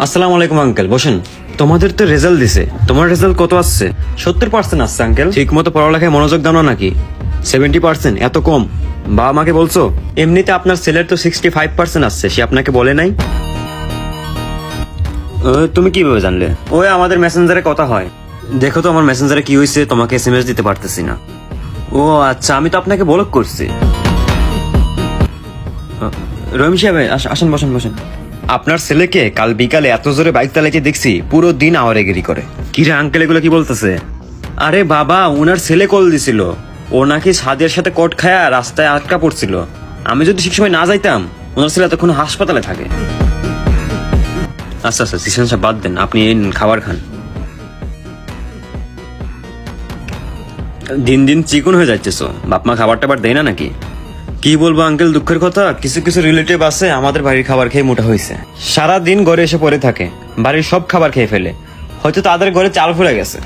আসসালামু আলাইকুম আঙ্কেল, বসেন। তোমাদের তো রেজাল্ট দিছে, তোমার রেজাল্ট কত আসছে? 70% আসছে আঙ্কেল। ঠিক মতো পড়ালেখায় মনোযোগ দাও না নাকি? 70%? এত কম? বাবা মাকে বলছো? এমনিতে আপনার ছেলের তো 65% আসছে, সে আপনাকে বলে নাই? তুমি কিভাবে জানলে? ওই আমাদের মেসেঞ্জারে কথা হয়। দেখো তো আমার মেসেঞ্জারে কি হয়েছে, তোমাকে এসএমএস দিতে পারতেছি না। ও আচ্ছা, আমি তো আপনাকে ব্লক করছি। রহিম সাহেব, আসেন, বসেন বসেন। আপনার ছেলেকে কাল বিকালে এত জোরে বাইক চালাইতে দেখছি, পুরো দিন আওয়ারেগিরি করে। কি রে আঙ্কেল, এগুলো কি বলতেছে? আরে বাবা, উনার ছেলে কল দিছিল, ও নাকি সাদিয়ার সাথে কট খায়া রাস্তায় আটকা পড়ছিল। আমি যদি ঠিক সময় না যাইতাম, ওনার ছেলে তখন হাসপাতালে থাকে। আচ্ছা আচ্ছা, সিশন সাহেব বাদ দেন, আপনি এই খাবার খান। দিন দিন চিকন হয়ে যাচ্ছেছো, বাপমা খাবার টাবার দেয় না নাকি? কি বলবো আঙ্কেল, দুঃখের কথা, কিছু কিছু রিলেটিভ আছে আমাদের বাড়ির খাবার খেয়ে মোটা হয়েছে। সারা দিন ঘরে এসে পড়ে থাকে, বাড়ির সব খাবার খেয়ে ফেলে, হয়তো তাদের ঘরে চাল ফুরে গেছে।